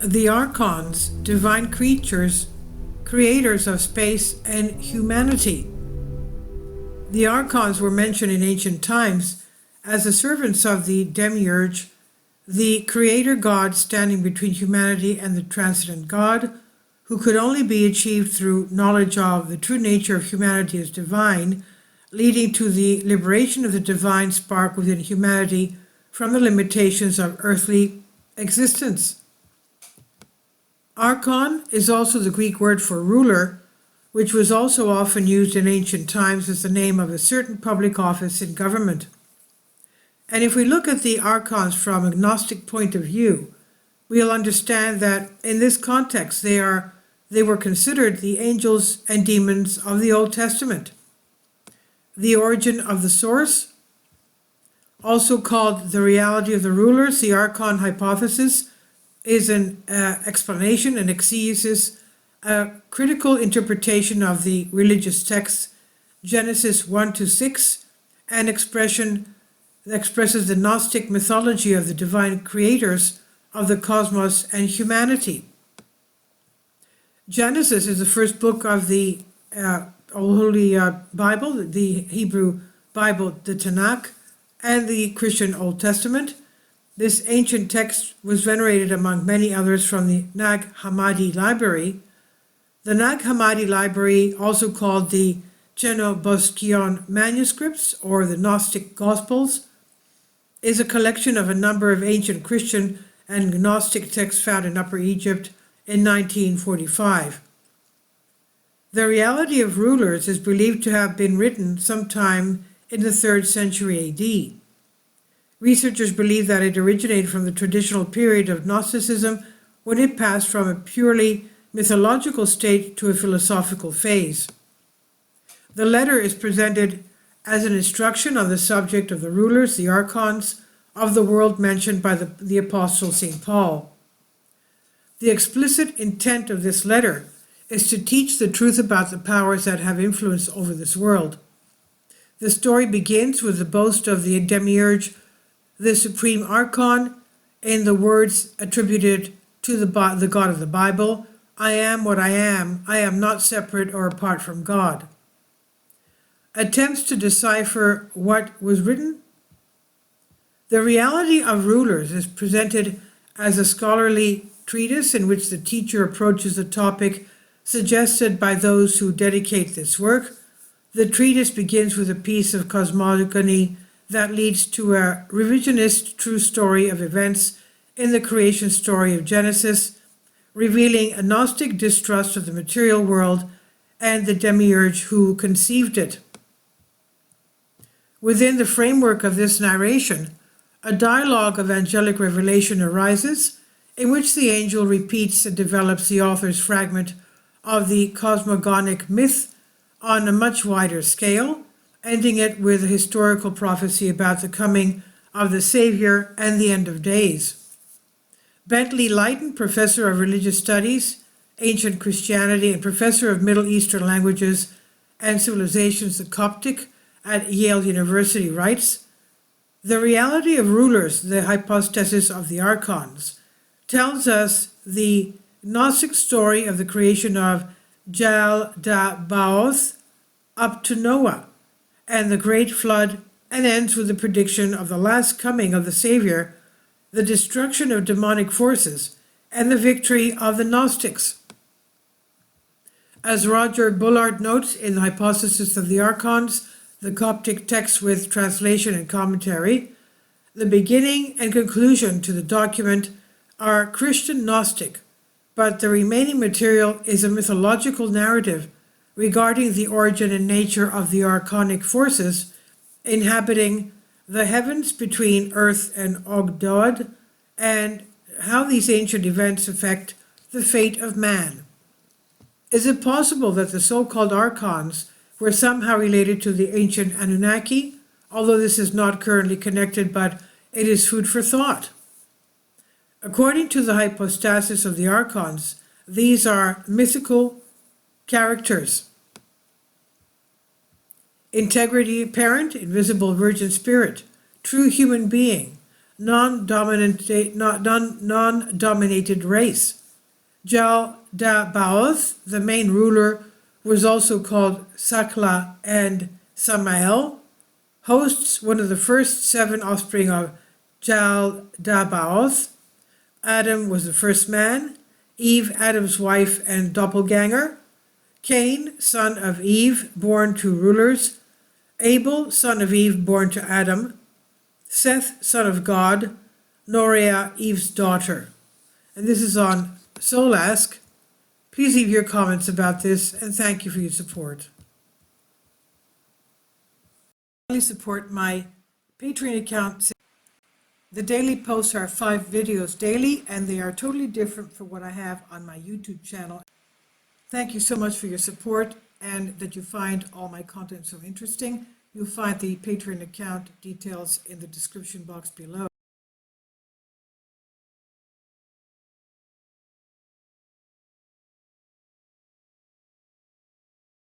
The Archons, divine creatures, creators of space and humanity. The Archons were mentioned in ancient times as the servants of the Demiurge, the creator god standing between humanity and the transcendent God, who could only be achieved through knowledge of the true nature of humanity as divine, leading to the liberation of the divine spark within humanity from the limitations of earthly existence. Archon is also the Greek word for ruler, which was also often used in ancient times as the name of a certain public office in government. And if we look at the Archons from a Gnostic point of view, we'll understand that in this context they were considered the angels and demons of the Old Testament. The origin of the source, also called the reality of the rulers, the Archon hypothesis, is an explanation, an exegesis, a critical interpretation of the religious texts, Genesis 1-6, an expression that expresses the Gnostic mythology of the divine creators of the cosmos and humanity. Genesis is the first book of the Holy Bible, the Hebrew Bible, the Tanakh, and the Christian Old Testament. This ancient text was venerated among many others from the Nag Hammadi Library. The Nag Hammadi Library, also called the Geno-Bosquion manuscripts or the Gnostic Gospels, is a collection of a number of ancient Christian and Gnostic texts found in Upper Egypt in 1945. The reality of rulers is believed to have been written sometime in the 3rd century AD. Researchers believe that it originated from the traditional period of Gnosticism when it passed from a purely mythological state to a philosophical phase. The letter is presented as an instruction on the subject of the rulers, the Archons, of the world mentioned by the Apostle St. Paul. The explicit intent of this letter is to teach the truth about the powers that have influence over this world. The story begins with the boast of the Demiurge, the supreme Archon, in the words attributed to the God of the Bible, I am what I am not separate or apart from God. Attempts to decipher what was written. The reality of rulers is presented as a scholarly treatise in which the teacher approaches the topic suggested by those who dedicate this work. The treatise begins with a piece of cosmogony that leads to a revisionist true story of events in the creation story of Genesis, revealing a Gnostic distrust of the material world and the demiurge who conceived it. Within the framework of this narration, a dialogue of angelic revelation arises, in which the angel repeats and develops the author's fragment of the cosmogonic myth on a much wider scale, ending it with a historical prophecy about the coming of the Savior and the end of days. Bentley Lighton, professor of religious studies, ancient Christianity, and professor of Middle Eastern languages and civilizations, the Coptic, at Yale University, writes, the reality of rulers, the hypostasis of the Archons, tells us the Gnostic story of the creation of Jaldabaoth up to Noah and the Great Flood, and ends with the prediction of the last coming of the Savior, the destruction of demonic forces, and the victory of the Gnostics. As Roger Bullard notes in the Hypothesis of the Archons, the Coptic text with translation and commentary, the beginning and conclusion to the document are Christian Gnostic, but the remaining material is a mythological narrative regarding the origin and nature of the archonic forces inhabiting the heavens between Earth and Ogdoad, and how these ancient events affect the fate of man. Is it possible that the so-called Archons were somehow related to the ancient Anunnaki, although this is not currently connected, but it is food for thought? According to the hypostasis of the Archons, these are mythical characters. Integrity parent, invisible virgin spirit, true human being, non-dominated race. Jaldabaoth, the main ruler, was also called Sakla and Samael. Hosts, one of the first 7 offspring of Jaldabaoth. Adam was the first man. Eve, Adam's wife and doppelganger. Cain, son of Eve, born to rulers. Abel, son of Eve, born to Adam. Seth, son of God. Norea, Eve's daughter. And this is on Soul Ask. Please leave your comments about this, and thank you for your support. Please support my Patreon account. The daily posts are 5 videos daily, and they are totally different from what I have on my YouTube channel. Thank you so much for your support, and that you find all my content so interesting. You'll find the Patreon account details in the description box below.